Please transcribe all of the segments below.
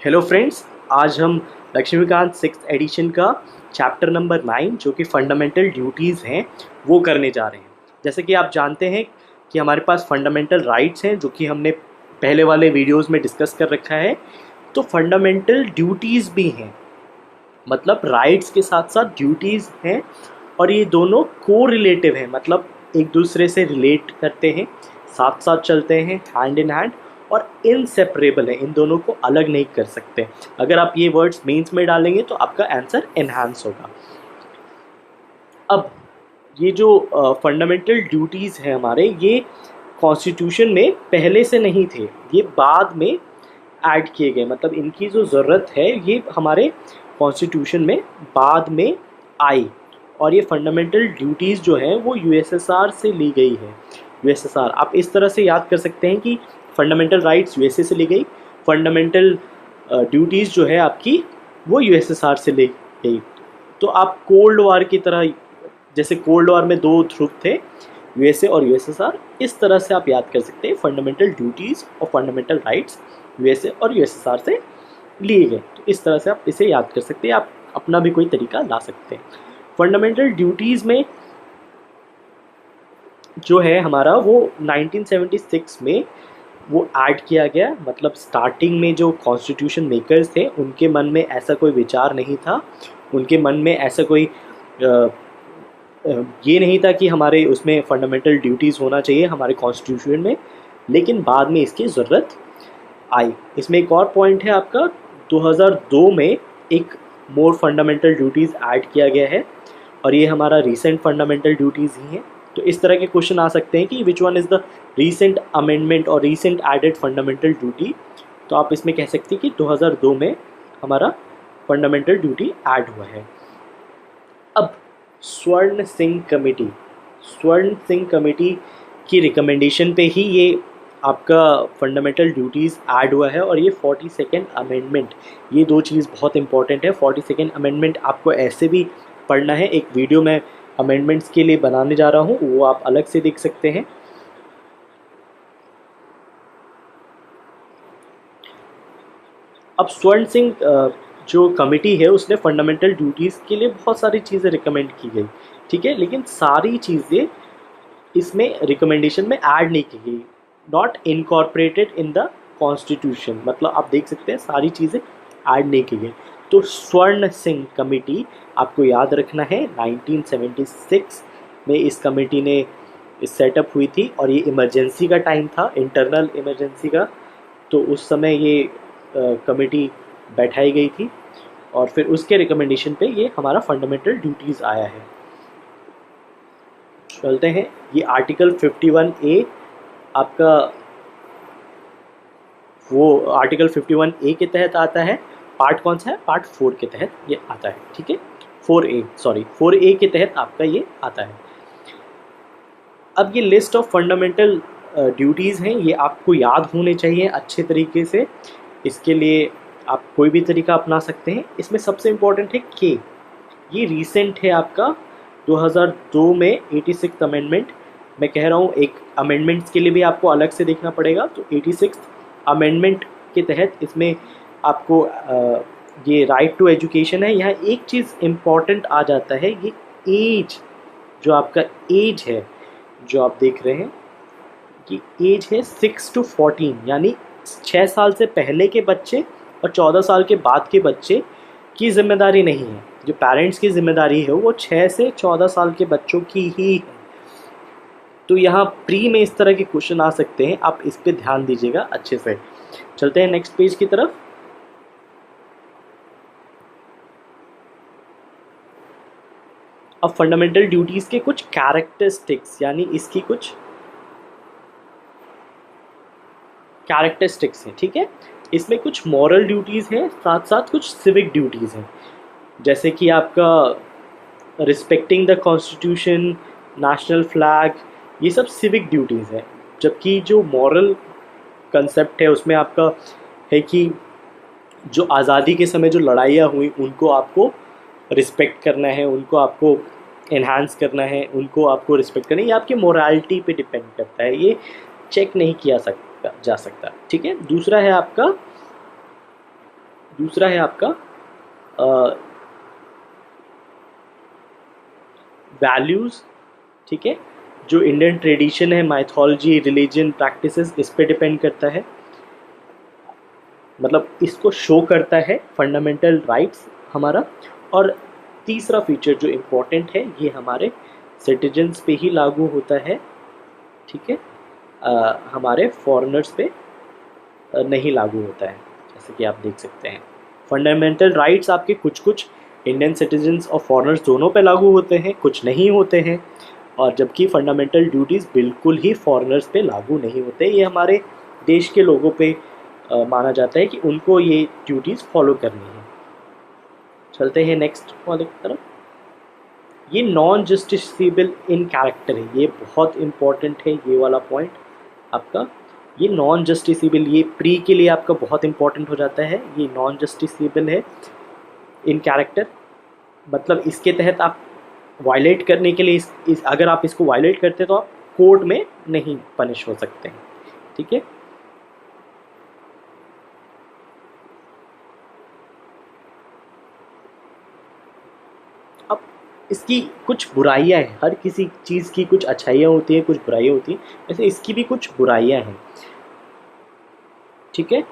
Hello friends, आज हम Laxmikant six edition का चैप्टर नंबर 9 जो कि फंडामेंटल ड्यूटीज़ हैं वो करने जा रहे हैं। जैसे कि आप जानते हैं कि हमारे पास फंडामेंटल राइट्स हैं जो कि हमने पहले वाले वीडियोस में डिस्कस कर रखा है। तो फंडामेंटल ड्यूटीज़ भी हैं, मतलब राइट्स के साथ साथ ड्यूटीज़ हैं और ये दोनों को रिलेटिव हैं, मतलब एक दूसरे से रिलेट करते हैं, साथ साथ चलते हैं, हैंड इन हैंड और इनसेपरेबल है। इन दोनों को अलग नहीं कर सकते। अगर आप ये वर्ड्स मेंस में डालेंगे तो आपका आंसर एनहांस होगा। अब ये जो फंडामेंटल ड्यूटीज़ हैं हमारे, ये कॉन्स्टिट्यूशन में पहले से नहीं थे, ये बाद में ऐड किए गए। मतलब इनकी जो ज़रूरत है ये हमारे कॉन्स्टिट्यूशन में बाद में आई। और ये फंडामेंटल ड्यूटीज़ जो हैं वो यूएसएसआर से ली गई है। यूएसएसआर आप इस तरह से याद कर सकते हैं कि फंडामेंटल राइट्स यूएसए से ली गई, फंडामेंटल ड्यूटीज़ जो है आपकी वो यूएसएसआर से ली गई। तो आप कोल्ड वार की तरह, जैसे कोल्ड वार में दो ध्रुव थे, यूएसए और यूएसएसआर, इस तरह से आप याद कर सकते हैं फंडामेंटल ड्यूटीज़ और फंडामेंटल राइट्स यूएसए और यूएसएसआर से लिए गए। तो इस तरह से आप इसे याद कर सकते हैं। आप अपना भी कोई तरीका ला सकते हैं। फंडामेंटल ड्यूटीज़ में जो है हमारा वो 1976 में वो ऐड किया गया। मतलब स्टार्टिंग में जो कॉन्स्टिट्यूशन मेकर्स थे उनके मन में ऐसा कोई विचार नहीं था, उनके मन में ऐसा कोई ये नहीं था कि हमारे उसमें फंडामेंटल ड्यूटीज़ होना चाहिए हमारे कॉन्स्टिट्यूशन में, लेकिन बाद में इसकी ज़रूरत आई। इसमें एक और पॉइंट है आपका, 2002 में एक मोर फंडामेंटल ड्यूटीज़ ऐड किया गया है और ये हमारा रीसेंट फंडामेंटल ड्यूटीज़ ही हैं। तो इस तरह के क्वेश्चन आ सकते हैं कि which one is the recent amendment और रीसेंट एडेड फंडामेंटल ड्यूटी। तो आप इसमें कह सकते हैं कि 2002 में हमारा फंडामेंटल ड्यूटी ऐड हुआ है। अब स्वर्ण सिंह कमेटी की रिकमेंडेशन पे ही ये आपका फंडामेंटल ड्यूटीज़ ऐड हुआ है। और ये 42nd अमेंडमेंट, ये दो चीज़ बहुत इंपॉर्टेंट है। 42nd अमेंडमेंट आपको ऐसे भी पढ़ना है, एक वीडियो मैं अमेंडमेंट्स के लिए बनाने जा रहा हूँ, वो आप अलग से देख सकते हैं। अब स्वर्ण सिंह जो कमेटी है उसने फंडामेंटल ड्यूटीज़ के लिए बहुत सारी चीज़ें रिकमेंड की गई, ठीक है, लेकिन सारी चीज़ें इसमें रिकमेंडेशन में ऐड नहीं की गई, not incorporated in the constitution. मतलब आप देख सकते हैं सारी चीज़ें ऐड नहीं की गई। तो स्वर्ण सिंह कमेटी आपको याद रखना है, 1976 में इस कमेटी ने सेटअप हुई थी और ये इमरजेंसी का टाइम था, इंटरनल इमरजेंसी का। तो उस समय ये कमेटी बैठाई गई थी और फिर उसके रिकमेंडेशन पे ये हमारा फंडामेंटल ड्यूटीज़ आया है। चलते हैं, ये आर्टिकल 51A आपका, वो आर्टिकल 51A के तहत आता है। पार्ट कौन सा है? पार्ट 4 के तहत ये आता है, ठीक है, 4A के तहत आपका ये आता है। अब ये लिस्ट ऑफ फंडामेंटल ड्यूटीज़ हैं, ये आपको याद होने चाहिए अच्छे तरीके से। इसके लिए आप कोई भी तरीका अपना सकते हैं। इसमें सबसे इम्पोर्टेंट है के, ये रीसेंट है आपका 2002 में 86th अमेंडमेंट। मैं कह रहा हूँ एक अमेंडमेंट्स के लिए भी आपको अलग से देखना पड़ेगा। तो 86th अमेंडमेंट के तहत इसमें आपको ये राइट टू एजुकेशन है। यहाँ एक चीज़ इम्पॉर्टेंट आ जाता है, ये एज, जो आपका एज है, जो आप देख रहे हैं कि एज है 6 to 14, यानी 6 साल से पहले के बच्चे और 14 साल के बाद के बच्चे की जिम्मेदारी नहीं है। जो पेरेंट्स की जिम्मेदारी है वो 6 से 14 साल के बच्चों की ही है। तो यहाँ प्री में इस तरह के क्वेश्चन आ सकते हैं, आप इस पे ध्यान दीजिएगा अच्छे से। चलते हैं नेक्स्ट पेज की तरफ। अब फंडामेंटल ड्यूटीज़ के कुछ कैरेक्टरिस्टिक्स, यानी इसकी कुछ कैरेक्टरिस्टिक्स हैं, ठीक है। इसमें कुछ मॉरल ड्यूटीज़ हैं, साथ साथ कुछ सिविक ड्यूटीज़ हैं, जैसे कि आपका respecting the constitution, national flag, ये सब सिविक ड्यूटीज़ हैं। जबकि जो मॉरल कंसेप्ट है उसमें आपका है कि जो आज़ादी के समय जो लड़ाइयाँ हुई उनको आपको रिस्पेक्ट करना है, उनको आपको एनहांस करना है, उनको आपको रिस्पेक्ट करना है। ये आपकी मोरालिटी पे डिपेंड करता है, ये चेक नहीं किया जा सकता, ठीक है। दूसरा है आपका दूसरा है आपका वैल्यूज़, ठीक है, जो इंडियन ट्रेडिशन है, माइथोलॉजी, रिलीजन, प्रैक्टिसेस, इस पे डिपेंड करता है, मतलब इसको शो करता है फंडामेंटल राइट्स हमारा। और तीसरा फीचर जो इम्पोर्टेंट है, ये हमारे सिटीजन्स पे ही लागू होता है, ठीक है, हमारे फॉरेनर्स पे नहीं लागू होता है, जैसे कि आप देख सकते हैं। फंडामेंटल राइट्स आपके कुछ कुछ इंडियन सिटीजन्स और फॉरेनर्स दोनों पे लागू होते हैं, कुछ नहीं होते हैं, और जबकि फंडामेंटल ड्यूटीज़ बिल्कुल ही फॉरेनर्स पे लागू नहीं होते। ये हमारे देश के लोगों पे माना जाता है कि उनको ये ड्यूटीज़ फॉलो करनी है। चलते हैं नेक्स्ट वाले की तरफ। ये नॉन जस्टिसेबल इन कैरेक्टर है, ये बहुत इंपॉर्टेंट है ये वाला पॉइंट आपका। ये नॉन जस्टिसेबल, ये प्री के लिए आपका बहुत इंपॉर्टेंट हो जाता है। ये नॉन जस्टिसेबल है इन कैरेक्टर, मतलब इसके तहत आप वायलेट करने के लिए अगर आप इसको वायलेट करते तो आप कोर्ट में नहीं पनिश हो सकते हैं, ठीक है। अब इसकी कुछ बुराइयां हैं, हर किसी चीज़ की कुछ अच्छाइयाँ होती हैं, कुछ बुराइयाँ होती हैं, वैसे इसकी भी कुछ बुराइयां हैं, ठीक है।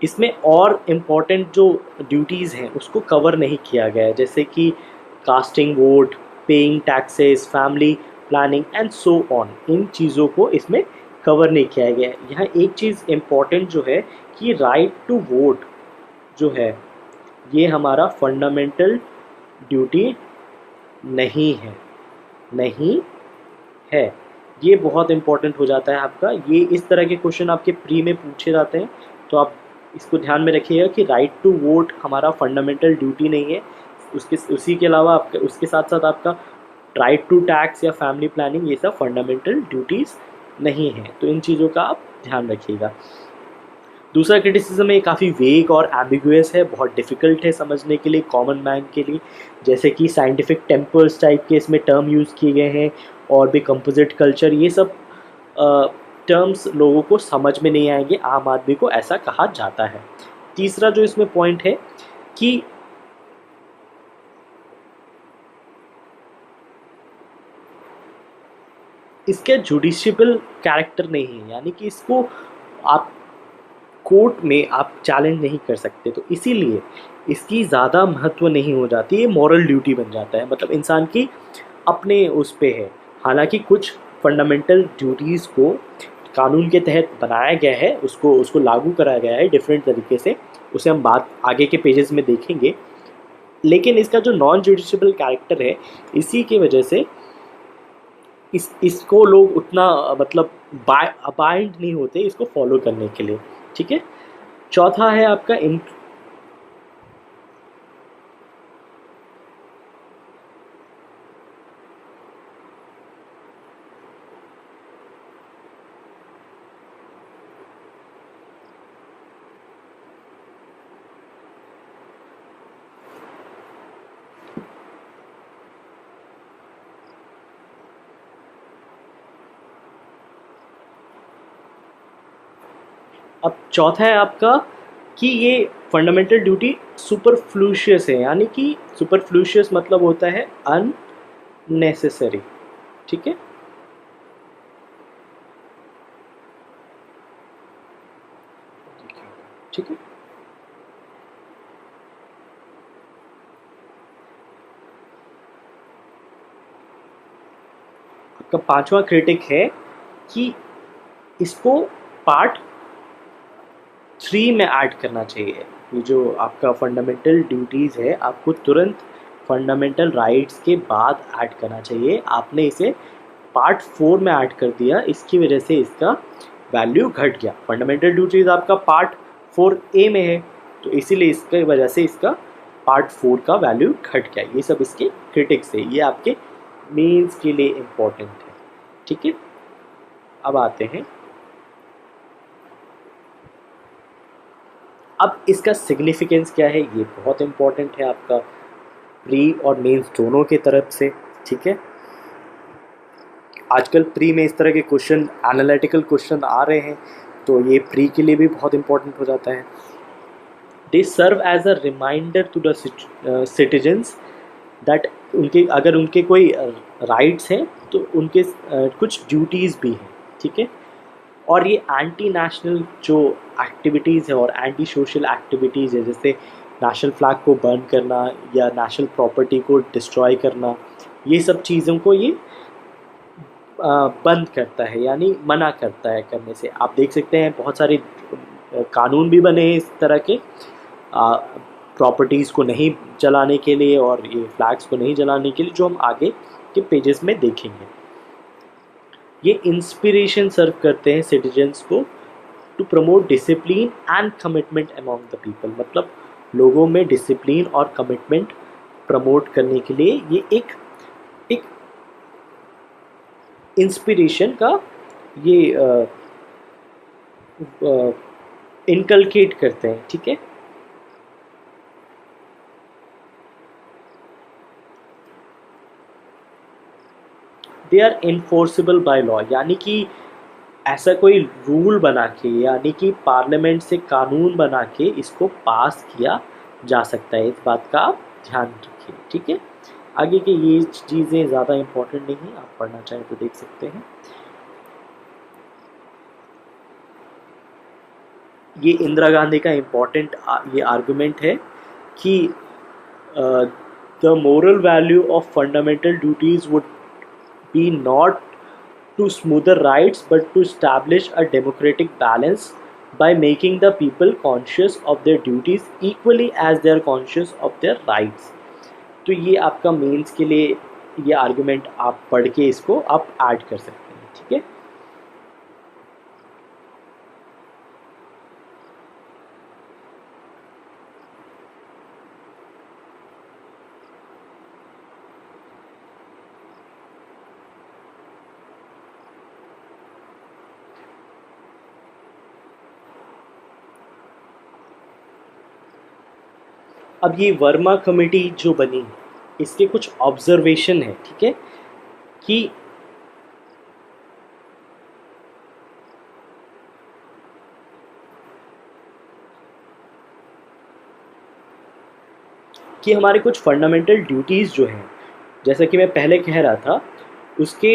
इसमें और इम्पॉर्टेंट जो ड्यूटीज़ हैं उसको कवर नहीं किया गया है, जैसे कि casting vote, paying taxes, family planning and so on. इन चीज़ों को इसमें कवर नहीं किया गया है। यहाँ एक चीज़ इम्पॉर्टेंट जो है कि राइट टू वोट जो है ये हमारा फंडामेंटल ड्यूटी नहीं है, नहीं है। ये बहुत इंपॉर्टेंट हो जाता है आपका। ये इस तरह के क्वेश्चन आपके प्री में पूछे जाते हैं, तो आप इसको ध्यान में रखिएगा कि राइट टू वोट हमारा फंडामेंटल ड्यूटी नहीं है। उसी के अलावा आपका, उसके साथ साथ आपका राइट टू टैक्स या फैमिली प्लानिंग, ये सब फंडामेंटल ड्यूटीज़ नहीं है। तो इन चीज़ों का आप ध्यान रखिएगा। दूसरा क्रिटिसिज्म है, काफ़ी वेग और एम्बिगुअस है, बहुत डिफ़िकल्ट है समझने के लिए कॉमन मैन के लिए, जैसे कि साइंटिफिक टेम्पर्स टाइप के इसमें टर्म यूज़ किए गए हैं, और भी कंपोजिट कल्चर, ये सब टर्म्स लोगों को समझ में नहीं आएंगे, आम आदमी को ऐसा कहा जाता है। तीसरा जो इसमें पॉइंट है कि इसके जुडिशियल कैरेक्टर नहीं है, यानी कि इसको आप कोर्ट में आप चैलेंज नहीं कर सकते, तो इसीलिए इसकी ज़्यादा महत्व नहीं हो जाती, ये मॉरल ड्यूटी बन जाता है, मतलब इंसान की अपने उस पे है। हालांकि कुछ फंडामेंटल ड्यूटीज़ को कानून के तहत बनाया गया है, उसको उसको लागू कराया गया है डिफरेंट तरीके से, उसे हम बात आगे के पेजेस में देखेंगे। लेकिन इसका जो नॉन जुडिशियल कैरेक्टर है, इसी की वजह से इसको लोग उतना मतलब बाइंड नहीं होते इसको फॉलो करने के लिए, ठीक है। चौथा है आपका अब चौथा है आपका कि ये फंडामेंटल ड्यूटी सुपरफ्लूशियस है, यानी कि सुपरफ्लूशियस मतलब होता है अननेसेसरी, ठीक है। ठीक है, आपका पांचवा क्रिटिक है कि इसको पार्ट 3 में ऐड करना चाहिए। ये जो आपका फंडामेंटल ड्यूटीज़ है आपको तुरंत फंडामेंटल राइट्स के बाद ऐड करना चाहिए, आपने इसे पार्ट 4 में ऐड कर दिया, इसकी वजह से इसका वैल्यू घट गया। फंडामेंटल ड्यूटीज़ आपका पार्ट 4A में है, तो इसीलिए इसकी वजह से इसका पार्ट 4 का वैल्यू घट गया। ये सब इसके क्रिटिक्स है, ये आपके मेंस के लिए इम्पोर्टेंट है, ठीक है। अब आते हैं, अब इसका सिग्निफिकेंस क्या है, ये बहुत इम्पोर्टेंट है आपका प्री और मेंस दोनों की तरफ से, ठीक है। आजकल प्री में इस तरह के क्वेश्चन, एनालिटिकल क्वेश्चन आ रहे हैं, तो ये प्री के लिए भी बहुत इंपॉर्टेंट हो जाता है। They serve as a reminder to the citizens that अगर उनके कोई राइट्स हैं तो उनके कुछ ड्यूटीज़ भी हैं, ठीक है। और ये एंटी नेशनल जो एक्टिविटीज़ है और एंटी सोशल एक्टिविटीज़ है, जैसे नेशनल फ्लैग को बर्न करना या नेशनल प्रॉपर्टी को डिस्ट्रॉय करना, ये सब चीज़ों को ये बंद करता है, यानी मना करता है करने से। आप देख सकते हैं बहुत सारे कानून भी बने हैं इस तरह के, प्रॉपर्टीज़ को नहीं जलाने के लिए और ये फ्लैग्स को नहीं जलाने के लिए, जो हम आगे के पेजेस में देखेंगे। ये इंस्पिरेशन सर्व करते हैं सिटीजन्स को to promote discipline and commitment among the people, मतलब लोगों में डिसिप्लिन और कमिटमेंट प्रमोट करने के लिए ये एक इंस्पिरेशन का ये इनकलकेट करते हैं, ठीक है। They are enforceable by law, यानी कि ऐसा कोई रूल बना के, यानी कि पार्लियामेंट से कानून बना के इसको पास किया जा सकता है। इस बात का आप ध्यान रखिए, ठीक है। आगे की ये चीज़ें ज़्यादा इम्पोर्टेंट नहीं है, आप पढ़ना चाहें तो देख सकते हैं। ये इंदिरा गांधी का इम्पोर्टेंट ये आर्गुमेंट है कि the moral value of fundamental duties would be not to smoother rights but to establish a democratic balance by making the people conscious of their duties equally as they are conscious of their rights। तो ये आपका mains के लिए ये argument आप पढ़ के इसको आप ऐड कर सकते हैं, ठीक है। अब ये वर्मा कमेटी जो बनी, इसके कुछ ऑब्जर्वेशन है, ठीक है, कि हमारे कुछ फंडामेंटल ड्यूटीज़ जो हैं, जैसा कि मैं पहले कह रहा था, उसके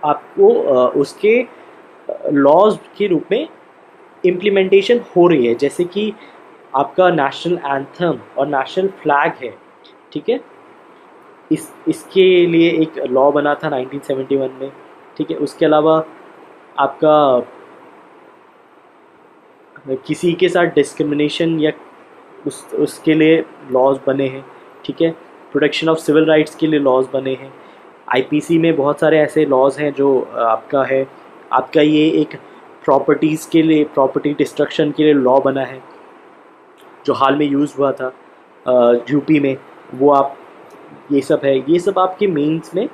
आपको उसके लॉज के रूप में इम्प्लीमेंटेशन हो रही है। जैसे कि आपका नेशनल एंथम और नेशनल फ्लैग है, ठीक है, इसके लिए एक लॉ बना था 1971 में, ठीक है। उसके अलावा आपका किसी के साथ डिस्क्रिमिनेशन या उसके लिए लॉज बने हैं, ठीक है। प्रोटेक्शन ऑफ सिविल राइट्स के लिए लॉज बने हैं। आईपीसी में बहुत सारे ऐसे लॉज हैं जो आपका है। आपका ये एक प्रॉपर्टीज़ के लिए, प्रॉपर्टी डिस्ट्रक्शन के लिए लॉ बना है जो हाल में यूज़ हुआ था यूपी में, वो आप ये सब है। ये सब आपके मेंस में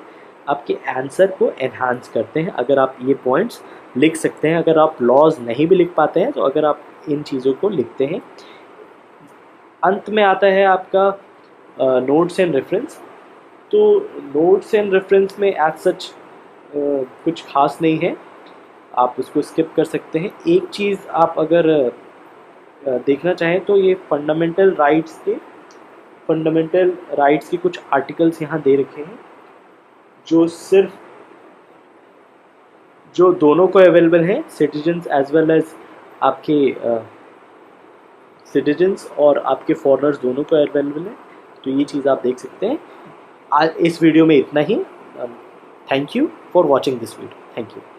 आपके आंसर को एनहांस करते हैं अगर आप ये पॉइंट्स लिख सकते हैं। अगर आप लॉज नहीं भी लिख पाते हैं तो अगर आप इन चीज़ों को लिखते हैं। अंत में आता है आपका नोट्स एंड रेफरेंस। तो नोट्स एंड रेफरेंस में एज सच कुछ खास नहीं है, आप उसको स्किप कर सकते हैं। एक चीज़ आप अगर देखना चाहें तो ये फंडामेंटल राइट्स के कुछ आर्टिकल्स यहाँ दे रखे हैं जो दोनों को अवेलेबल हैं, सिटीजन्स एज वेल एज आपके सिटीजन्स और आपके फॉरेनर्स दोनों को अवेलेबल है। तो ये चीज़ आप देख सकते हैं। आज इस वीडियो में इतना ही। Thank you for watching this video. Thank you.